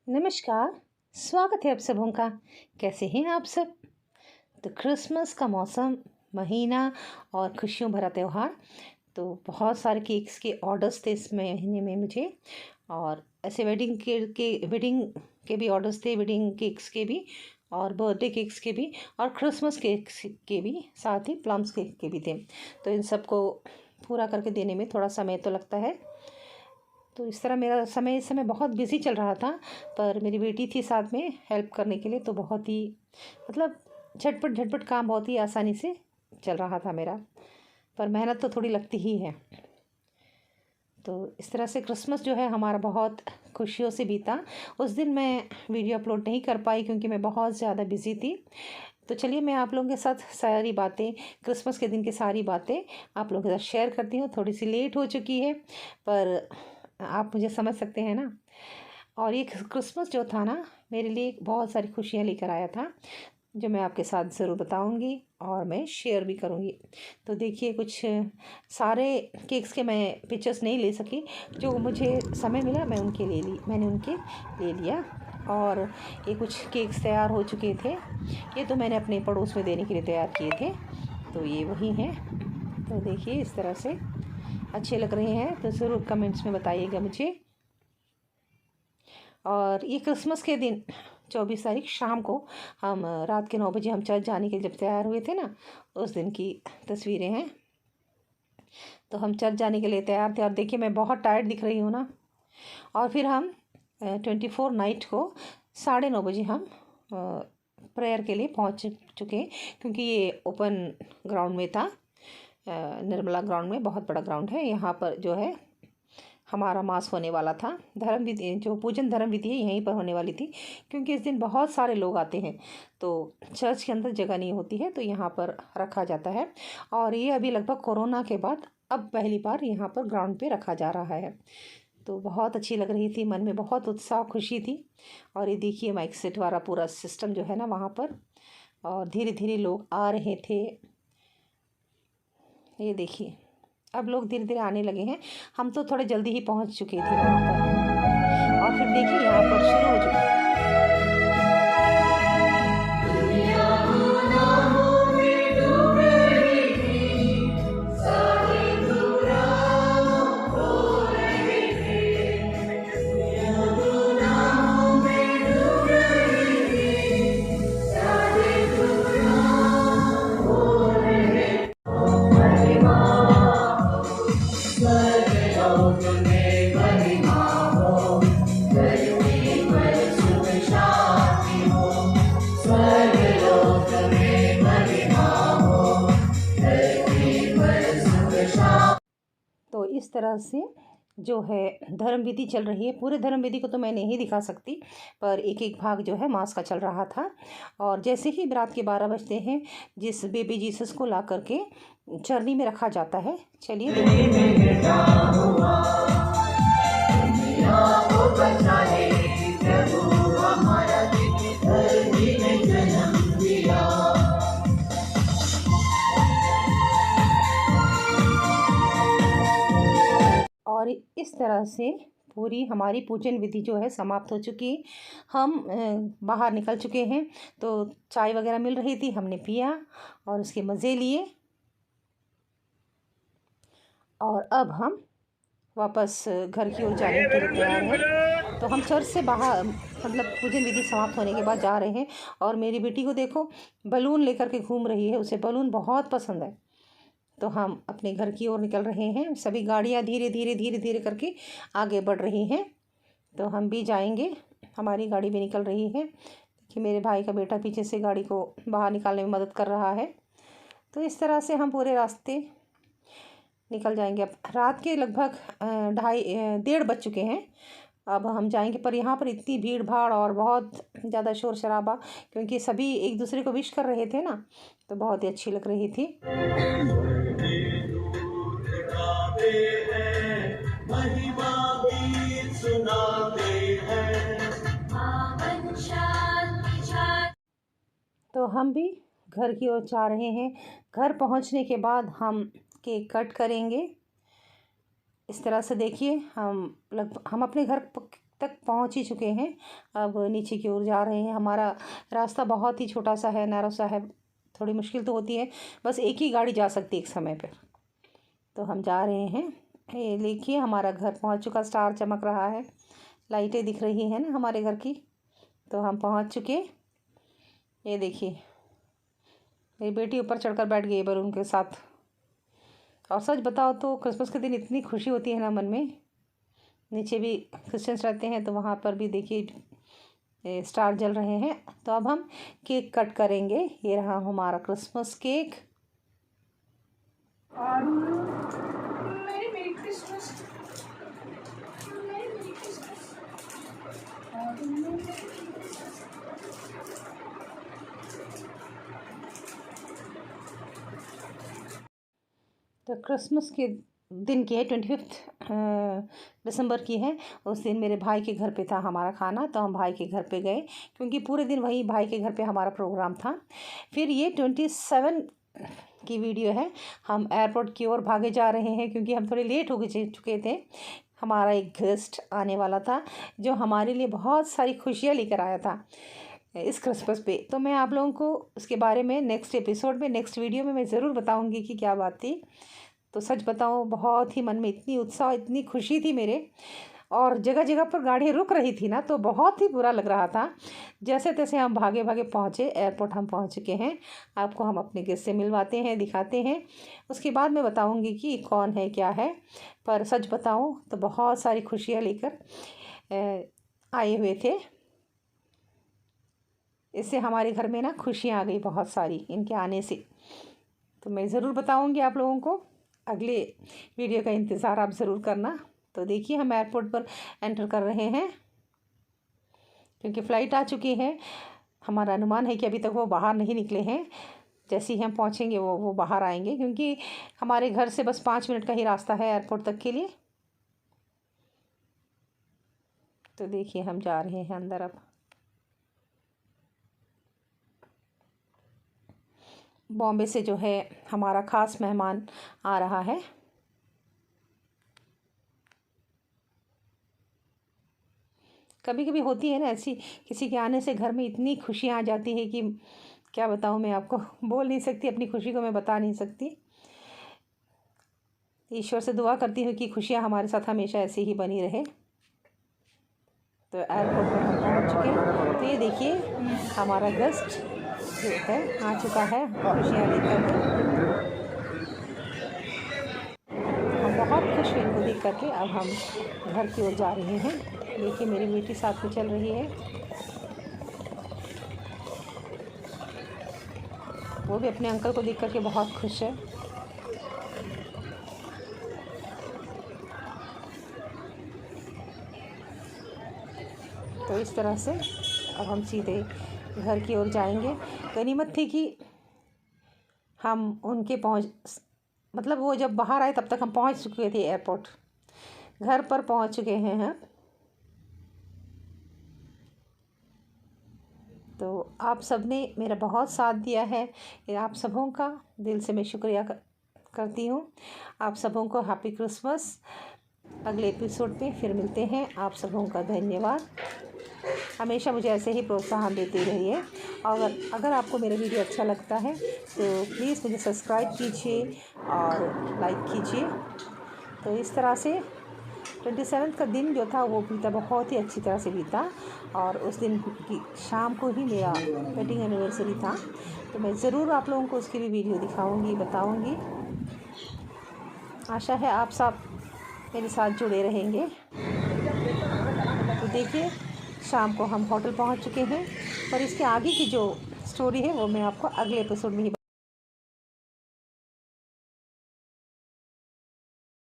नमस्कार। स्वागत है आप सबों का। कैसे हैं आप सब? तो क्रिसमस का मौसम, महीना और खुशियों भरा त्यौहार। तो बहुत सारे केक्स के ऑर्डर्स थे इस महीने में मुझे। और ऐसे वेडिंग के भी ऑर्डर्स थे, वेडिंग केक्स के भी और बर्थडे केक्स के भी और क्रिसमस केक्स के भी, साथ ही प्लम्स केक के भी थे। तो इन सबको पूरा करके देने में थोड़ा समय तो लगता है। तो इस तरह मेरा समय इस समय बहुत बिज़ी चल रहा था, पर मेरी बेटी थी साथ में हेल्प करने के लिए, तो बहुत ही मतलब झटपट झटपट काम बहुत ही आसानी से चल रहा था मेरा। पर मेहनत तो थोड़ी लगती ही है। तो इस तरह से क्रिसमस जो है हमारा बहुत खुशियों से बीता। उस दिन मैं वीडियो अपलोड नहीं कर पाई क्योंकि मैं बहुत ज़्यादा बिज़ी थी। तो चलिए मैं आप लोगों के साथ सारी बातें, क्रिसमस के दिन की सारी बातें आप लोगों के साथ शेयर करती हूँ। थोड़ी सी लेट हो चुकी है, पर आप मुझे समझ सकते हैं ना। और ये क्रिसमस जो था ना, मेरे लिए बहुत सारी खुशियाँ लेकर आया था, जो मैं आपके साथ ज़रूर बताऊंगी और मैं शेयर भी करूंगी। तो देखिए, कुछ सारे केक्स के मैं पिक्चर्स नहीं ले सकी। जो मुझे समय मिला मैंने उनके ले लिया। और ये कुछ केक्स तैयार हो चुके थे। ये तो मैंने अपने पड़ोस में देने के लिए तैयार किए थे। तो ये वही हैं। तो देखिए, इस तरह से अच्छे लग रहे हैं तो ज़रूर कमेंट्स में बताइएगा मुझे। और ये क्रिसमस के दिन 24 तारीख शाम को हम रात के 9 बजे हम चर्च जाने के लिए जब तैयार हुए थे ना, उस दिन की तस्वीरें हैं। तो हम चर्च जाने के लिए तैयार थे और देखिए मैं बहुत टायर्ड दिख रही हूँ ना। और फिर हम 24 नाइट को 9:30 बजे हम प्रेयर के लिए पहुँच चुके, क्योंकि ये ओपन ग्राउंड में था। निर्मला ग्राउंड में, बहुत बड़ा ग्राउंड है यहाँ पर जो है, हमारा मास होने वाला था। धर्म विधि, जो पूजन धर्म विधि है, यहीं पर होने वाली थी। क्योंकि इस दिन बहुत सारे लोग आते हैं, तो चर्च के अंदर जगह नहीं होती है, तो यहाँ पर रखा जाता है। और ये अभी लगभग कोरोना के बाद अब पहली बार यहाँ पर ग्राउंड पे रखा जा रहा है। तो बहुत अच्छी लग रही थी, मन में बहुत उत्साह खुशी थी। और ये देखिए माइक सेट वाला पूरा सिस्टम जो है ना वहाँ पर, और धीरे धीरे लोग आ रहे थे। ये देखिए, अब लोग धीरे धीरे आने लगे हैं। हम तो थोड़े जल्दी ही पहुंच चुके थे वहाँ पर। और फिर देखिए यहाँ पर शुरू हो चुका। तो इस तरह से जो है धर्म विधि चल रही है। पूरे धर्म विधि को तो मैं नहीं दिखा सकती, पर एक एक भाग जो है मास का चल रहा था। और जैसे ही रात के 12 बजते हैं, जिस बेबी जीसस को ला करके चरनी में रखा जाता है, चलिए देखिए। और इस तरह से पूरी हमारी पूजन विधि जो है समाप्त हो चुकी है। हम बाहर निकल चुके हैं। तो चाय वगैरह मिल रही थी, हमने पिया और उसके मज़े लिए। और अब हम वापस घर की ओर जाने के लिए तैयार हैं। तो हम चर्च से बाहर, मतलब पूजन विधि समाप्त होने के बाद जा रहे हैं। और मेरी बेटी को देखो, बलून लेकर के घूम रही है, उसे बलून बहुत पसंद है। तो हम अपने घर की ओर निकल रहे हैं। सभी गाड़ियाँ धीरे धीरे धीरे धीरे करके आगे बढ़ रही हैं। तो हम भी जाएंगे, हमारी गाड़ी भी निकल रही है कि मेरे भाई का बेटा पीछे से गाड़ी को बाहर निकालने में मदद कर रहा है। तो इस तरह से हम पूरे रास्ते निकल जाएंगे। अब रात के लगभग 1:30 बज चुके हैं। अब हम जाएंगे, पर यहाँ पर इतनी भीड़ भाड़ और बहुत ज़्यादा शोर शराबा, क्योंकि सभी एक दूसरे को विश कर रहे थे ना, तो बहुत ही अच्छी लग रही थी। तो हम भी घर की ओर जा रहे हैं। घर पहुंचने के बाद हम केक कट करेंगे। इस तरह से देखिए, हम अपने घर तक पहुंच ही चुके हैं। अब नीचे की ओर जा रहे हैं। हमारा रास्ता बहुत ही छोटा सा है, नैरो सा है, थोड़ी मुश्किल तो होती है, बस एक ही गाड़ी जा सकती है एक समय पर। तो हम जा रहे हैं। ये देखिए हमारा घर पहुंच चुका, स्टार चमक रहा है, लाइटें दिख रही हैं ना हमारे घर की। तो हम पहुंच चुके। ये देखिए मेरी बेटी ऊपर चढ़कर बैठ गई बलून के साथ। और सच बताओ तो क्रिसमस के दिन इतनी खुशी होती है ना मन में। नीचे भी क्रिश्चियंस रहते हैं तो वहाँ पर भी देखिए स्टार जल रहे हैं। तो अब हम केक कट करेंगे। ये रहा हमारा क्रिसमस केक। और मेरी क्रिसमस तो क्रिसमस के दिन की है, 25 दिसंबर की है। उस दिन मेरे भाई के घर पे था हमारा खाना, तो हम भाई के घर पे गए क्योंकि पूरे दिन वही भाई के घर पे हमारा प्रोग्राम था। फिर ये 27 की वीडियो है। हम एयरपोर्ट की ओर भागे जा रहे हैं क्योंकि हम थोड़े लेट हो चुके थे। हमारा एक गेस्ट आने वाला था जो हमारे लिए बहुत सारी खुशियाँ लेकर आया था इस क्रिसमस पे। तो मैं आप लोगों को उसके बारे में नेक्स्ट एपिसोड में, नेक्स्ट वीडियो में मैं ज़रूर बताऊंगी कि क्या बात थी। तो सच बताऊं बहुत ही मन में इतनी उत्साह, इतनी खुशी थी मेरे। और जगह जगह पर गाड़ी रुक रही थी ना, तो बहुत ही बुरा लग रहा था। जैसे तैसे हम भागे भागे पहुँचे, एयरपोर्ट हम पहुँच चुके हैं। आपको हम अपने गेस्ट से मिलवाते हैं, दिखाते हैं। उसके बाद मैं बताऊंगी कि कौन है क्या है। पर सच बताऊं तो बहुत सारी खुशियाँ लेकर आए हुए थे। इससे हमारे घर में ना खुशियाँ आ गई बहुत सारी इनके आने से। तो मैं ज़रूर बताऊंगी आप लोगों को। अगले वीडियो का इंतज़ार आप ज़रूर करना। तो देखिए हम एयरपोर्ट पर एंटर कर रहे हैं क्योंकि फ़्लाइट आ चुकी है। हमारा अनुमान है कि अभी तक वो बाहर नहीं निकले हैं। जैसे ही हम पहुंचेंगे वो बाहर आएंगे क्योंकि हमारे घर से बस 5 मिनट का ही रास्ता है एयरपोर्ट तक के लिए। तो देखिए हम जा रहे हैं अंदर। अब बॉम्बे से जो है हमारा ख़ास मेहमान आ रहा है। कभी कभी होती है ना ऐसी, किसी के आने से घर में इतनी खुशियाँ आ जाती है कि क्या बताऊँ मैं आपको, बोल नहीं सकती, अपनी खुशी को मैं बता नहीं सकती। ईश्वर से दुआ करती हूँ कि खुशियाँ हमारे साथ हमेशा ऐसे ही बनी रहे। तो एयरपोर्ट पर हम पहुँच चुके हैं। तो ये देखिए हमारा गेस्ट जो है आ चुका है खुशियाँ लेकर के। हम बहुत खुश हुए इनको देख करके। अब हम घर की ओर जा रहे हैं। देखिए मेरी बेटी साथ में चल रही है, वो भी अपने अंकल को देख करके बहुत खुश है। तो इस तरह से अब हम सीधे घर की ओर जाएंगे। गनीमत थी कि हम उनके मतलब वो जब बाहर आए तब तक हम पहुंच चुके थे एयरपोर्ट। घर पर पहुंच चुके हैं हम। तो आप सब ने मेरा बहुत साथ दिया है। आप सबों का दिल से मैं शुक्रिया करती हूँ। आप सबों को हैप्पी क्रिसमस। अगले एपिसोड पे फिर मिलते हैं। आप सबों का धन्यवाद। हमेशा मुझे ऐसे ही प्रोत्साहन देते रहिए। और अगर आपको मेरा वीडियो अच्छा लगता है तो प्लीज़ मुझे सब्सक्राइब कीजिए और लाइक कीजिए। तो इस तरह से 27 का दिन जो था वो बीता, बहुत ही अच्छी तरह से बीता। और उस दिन की शाम को ही मेरा वेडिंग एनिवर्सरी था। तो मैं ज़रूर आप लोगों को उसकी भी वीडियो दिखाऊंगी, बताऊंगी। आशा है आप सब मेरे साथ जुड़े रहेंगे। तो देखिए शाम को हम होटल पहुंच चुके हैं। और इसके आगे की जो स्टोरी है वो मैं आपको अगले एपिसोड में ही